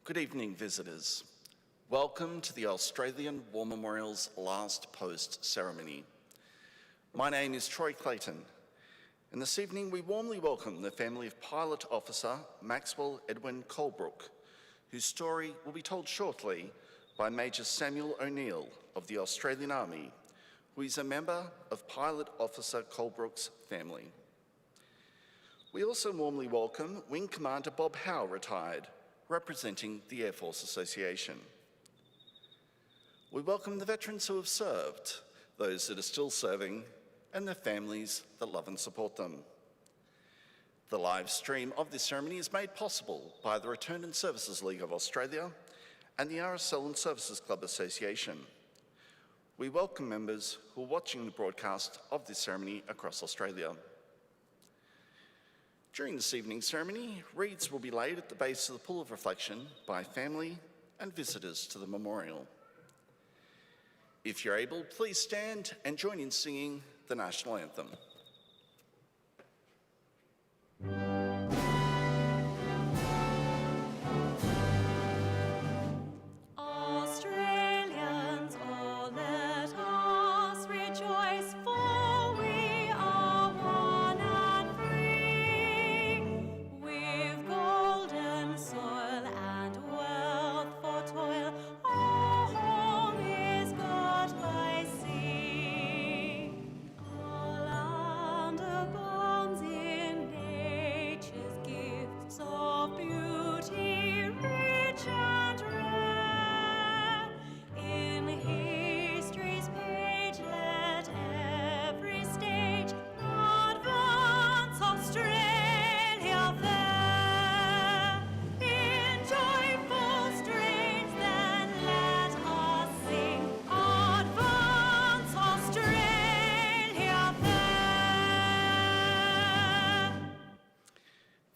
Good evening, visitors. Welcome to the Australian War Memorial's last post ceremony. My name is Troy Clayton, and this evening we warmly welcome the family of Pilot Officer Maxwell Edwin Colebrook, whose story will be told shortly by Major Samuel O'Neill of the Australian Army, who is a member of Pilot Officer Colebrook's family. We also warmly welcome Wing Commander Bob Howe, retired, representing the Air Force Association. We welcome the veterans who have served, those that are still serving, and their families that love and support them. The live stream of this ceremony is made possible by the Returned and Services League of Australia and the RSL and Services Club Association. We welcome members who are watching the broadcast of this ceremony across Australia. During this evening's ceremony, wreaths will be laid at the base of the Pool of Reflection by family and visitors to the memorial. If you're able, please stand and join in singing the National Anthem.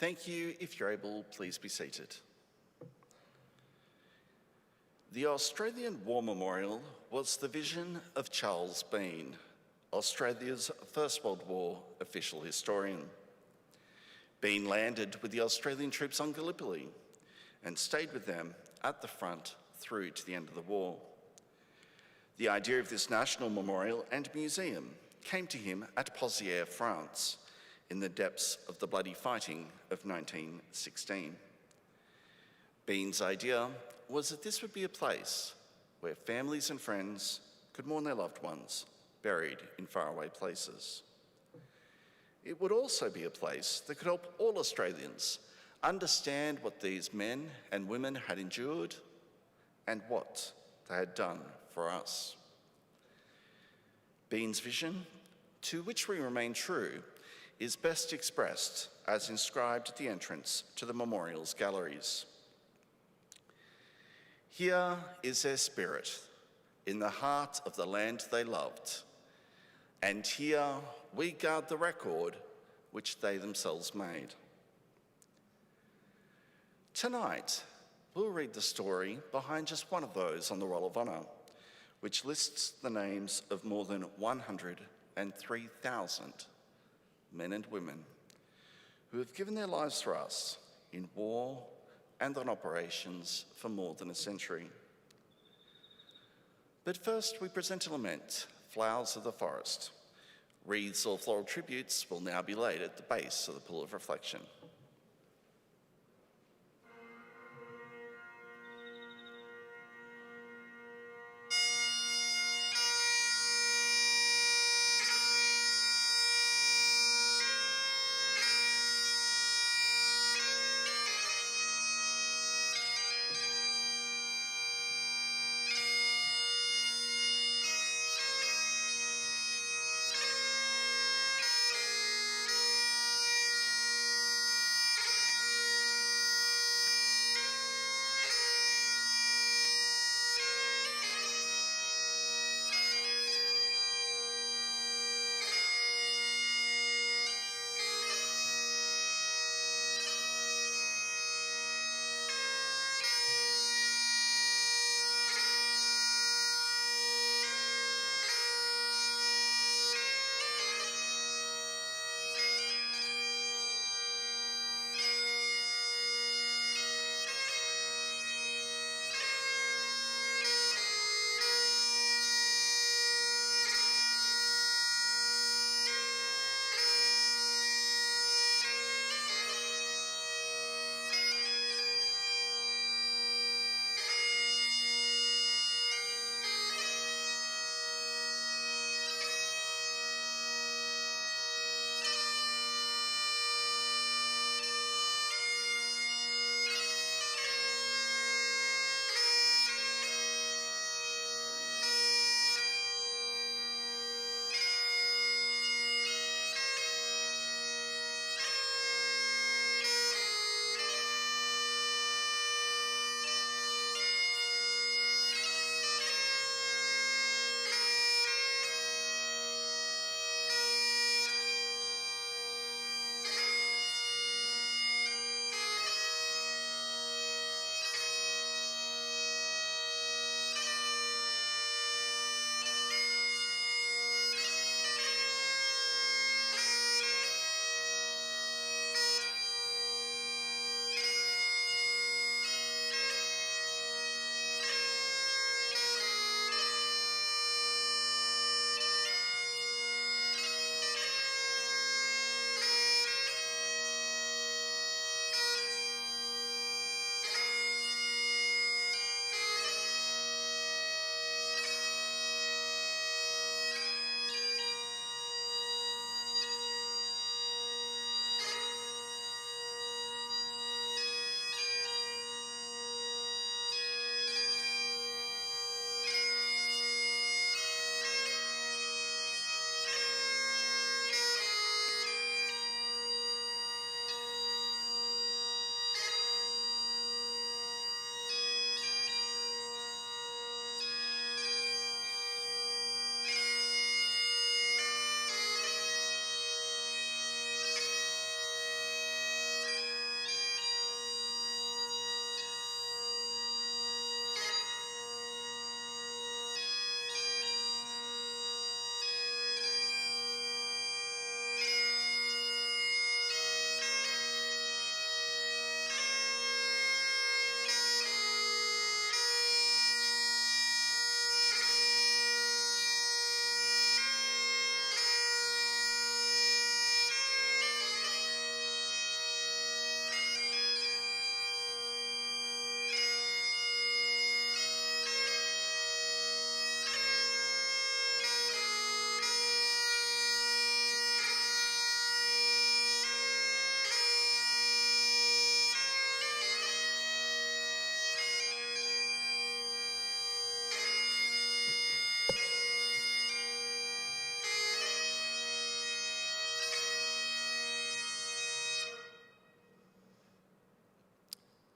Thank you. If you're able, please be seated. The Australian War Memorial was the vision of Charles Bean, Australia's First World War official historian. Bean landed with the Australian troops on Gallipoli and stayed with them at the front through to the end of the war. The idea of this national memorial and museum came to him at Pozières, France, in the depths of the bloody fighting of 1916. Bean's idea was that this would be a place where families and friends could mourn their loved ones buried in faraway places. It would also be a place that could help all Australians understand what these men and women had endured and what they had done for us. Bean's vision, to which we remain true, is best expressed as inscribed at the entrance to the memorial's galleries. Here is their spirit, in the heart of the land they loved, and here we guard the record which they themselves made. Tonight, we'll read the story behind just one of those on the Roll of Honour, which lists the names of more than 103,000 men and women who have given their lives for us in war and on operations for more than a century. But first we present a lament, Flowers of the Forest. Wreaths or floral tributes will now be laid at the base of the Pool of Reflection.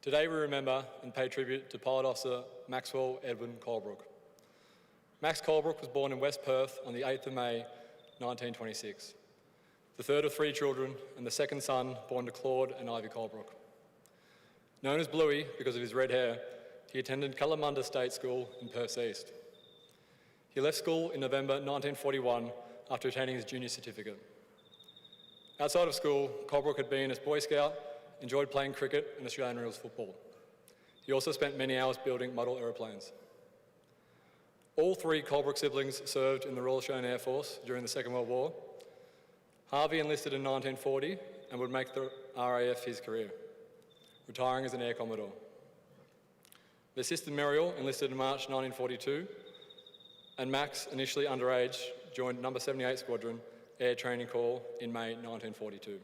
Today we remember and pay tribute to Pilot Officer Maxwell Edwin Colebrook. Max Colebrook was born in West Perth on the 8th of May 1926, the third of three children and the second son born to Claude and Ivy Colebrook. Known as Bluey because of his red hair, he attended Kalamunda State School in Perth East. He left school in November 1941 after attaining his junior certificate. Outside of school, Colebrook had been a Boy Scout, enjoyed playing cricket and Australian rules football. He also spent many hours building model aeroplanes. All three Colebrook siblings served in the Royal Australian Air Force during the Second World War. Harvey enlisted in 1940 and would make the RAF his career, retiring as an Air Commodore. Their sister Muriel enlisted in March 1942, and Max, initially underage, joined No. 78 Squadron Air Training Corps in May 1942.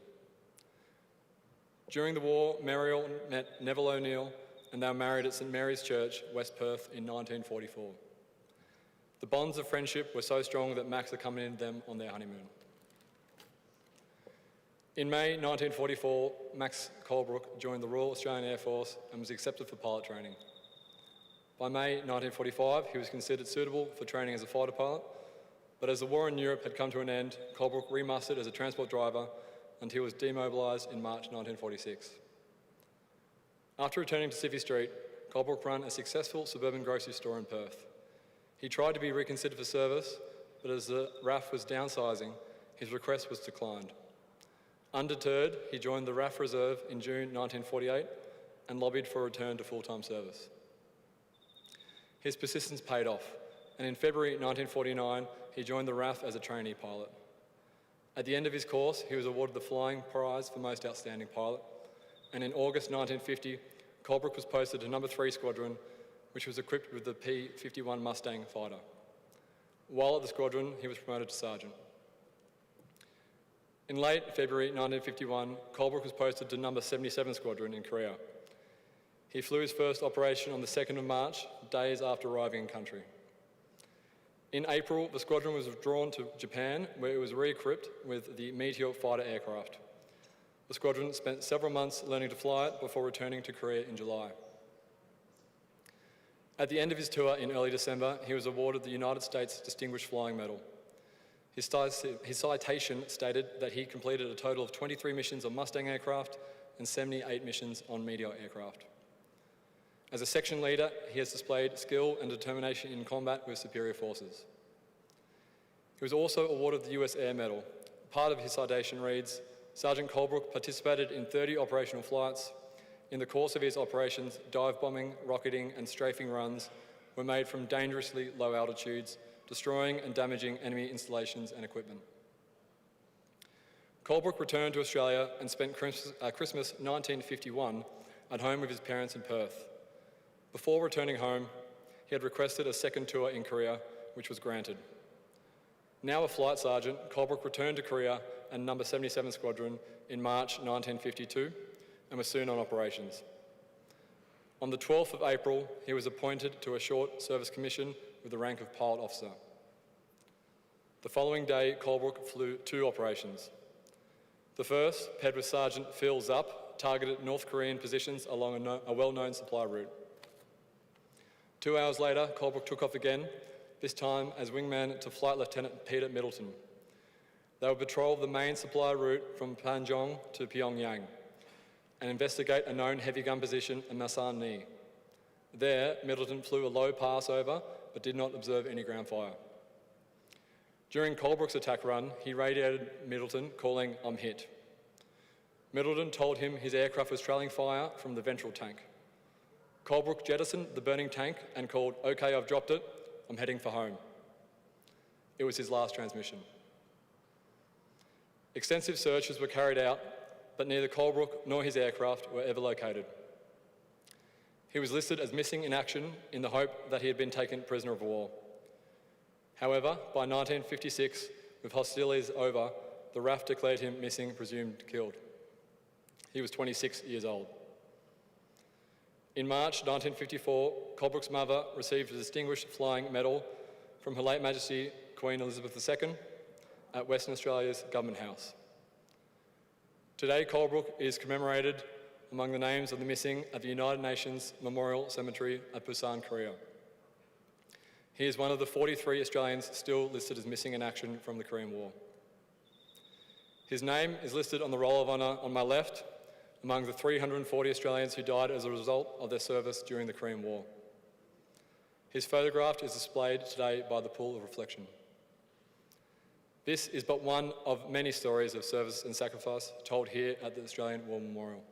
During the war, Muriel met Neville O'Neill and they were married at St Mary's Church, West Perth in 1944. The bonds of friendship were so strong that Max accompanied them on their honeymoon. In May 1944, Max Colebrook joined the Royal Australian Air Force and was accepted for pilot training. By May 1945, he was considered suitable for training as a fighter pilot, but as the war in Europe had come to an end, Colebrook remustered as a transport driver until he was demobilised in March 1946. After returning to Civvy Street, Colebrook ran a successful suburban grocery store in Perth. He tried to be reconsidered for service, but as the RAF was downsizing, his request was declined. Undeterred, he joined the RAF Reserve in June 1948 and lobbied for a return to full-time service. His persistence paid off, and in February 1949, he joined the RAF as a trainee pilot. At the end of his course, he was awarded the Flying Prize for Most Outstanding Pilot, and in August 1950, Colebrook was posted to No. 3 Squadron, which was equipped with the P-51 Mustang fighter. While at the squadron, he was promoted to sergeant. In late February 1951, Colebrook was posted to No. 77 Squadron in Korea. He flew his first operation on the 2nd of March, days after arriving in country. In April, the squadron was withdrawn to Japan, where it was re-equipped with the Meteor fighter aircraft. The squadron spent several months learning to fly it before returning to Korea in July. At the end of his tour in early December, he was awarded the United States Distinguished Flying Medal. His citation stated that he completed a total of 23 missions on Mustang aircraft and 78 missions on Meteor aircraft. As a section leader, he has displayed skill and determination in combat with superior forces. He was also awarded the US Air Medal. Part of his citation reads, Sergeant Colebrook participated in 30 operational flights. In the course of his operations, dive bombing, rocketing and strafing runs were made from dangerously low altitudes, destroying and damaging enemy installations and equipment. Colebrook returned to Australia and spent Christmas 1951 at home with his parents in Perth. Before returning home, he had requested a second tour in Korea, which was granted. Now a flight sergeant, Colebrook returned to Korea and No. 77 Squadron in March 1952 and was soon on operations. On the 12th of April, he was appointed to a short service commission with the rank of pilot officer. The following day, Colebrook flew 2 operations. The first, paired with Sergeant Phil Zupp, targeted North Korean positions along a well-known supply route. 2 hours later, Colebrook took off again, this time as wingman to Flight Lieutenant Peter Middleton. They would patrol the main supply route from Panjong to Pyongyang and investigate a known heavy gun position in Masan-ni. There, Middleton flew a low pass over, but did not observe any ground fire. During Colebrook's attack run, he radioed Middleton, calling, "I'm hit." Middleton told him his aircraft was trailing fire from the ventral tank. Colebrook jettisoned the burning tank and called, "Okay, I've dropped it, I'm heading for home." It was his last transmission. Extensive searches were carried out, but neither Colebrook nor his aircraft were ever located. He was listed as missing in action in the hope that he had been taken prisoner of war. However, by 1956, with hostilities over, the RAF declared him missing, presumed killed. He was 26 years old. In March 1954, Colebrook's mother received a Distinguished Flying Medal from Her late Majesty Queen Elizabeth II at Western Australia's Government House. Today, Colebrook is commemorated among the names of the missing at the United Nations Memorial Cemetery at Busan, Korea. He is one of the 43 Australians still listed as missing in action from the Korean War. His name is listed on the Roll of Honour on my left, among the 340 Australians who died as a result of their service during the Korean War. His photograph is displayed today by the Pool of Reflection. This is but one of many stories of service and sacrifice told here at the Australian War Memorial.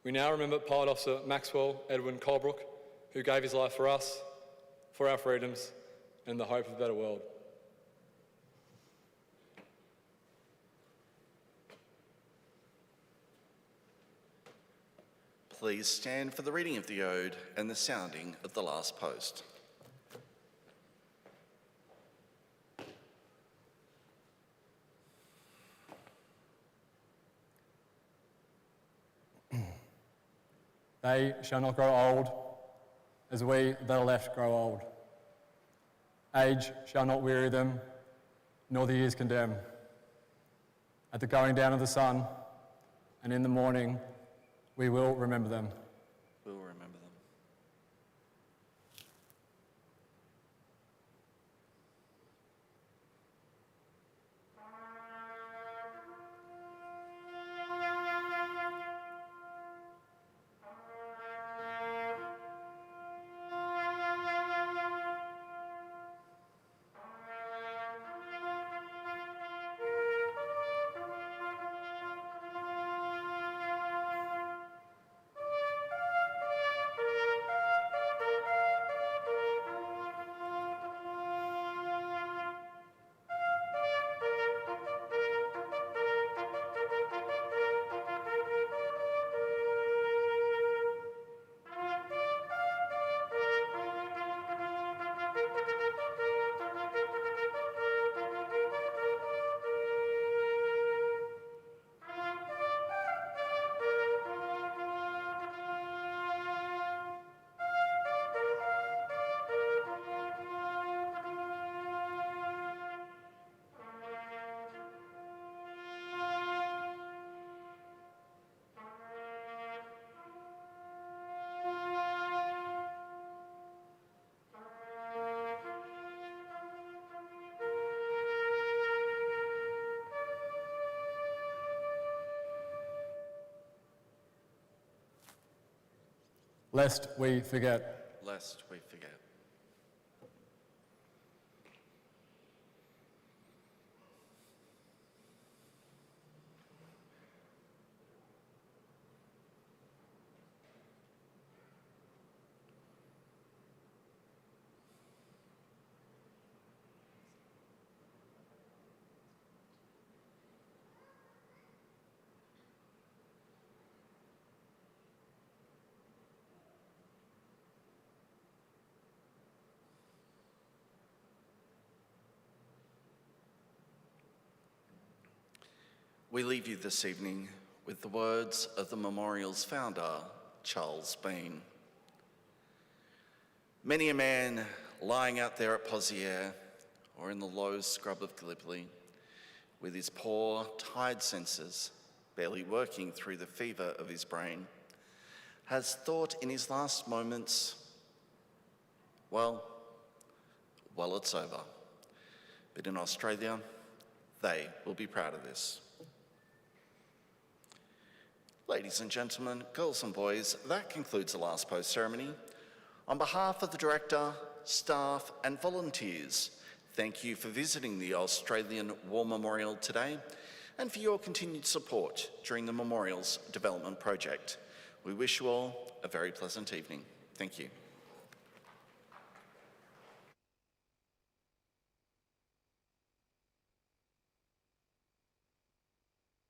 We now remember Pilot Officer Maxwell Edwin Colebrook, who gave his life for us, for our freedoms, and the hope of a better world. Please stand for the reading of the Ode and the sounding of the last post. They shall not grow old, as we that are left grow old. Age shall not weary them, nor the years condemn. At the going down of the sun, and in the morning, we will remember them. We will remember them. Lest we forget. Lest we forget. We leave you this evening with the words of the memorial's founder, Charles Bean. Many a man lying out there at Pozières or in the low scrub of Gallipoli, with his poor, tired senses barely working through the fever of his brain, has thought in his last moments, well, it's over. But in Australia, they will be proud of this. Ladies and gentlemen, girls and boys, that concludes the last post ceremony. On behalf of the director, staff and volunteers, thank you for visiting the Australian War Memorial today and for your continued support during the memorial's development project. We wish you all a very pleasant evening. Thank you.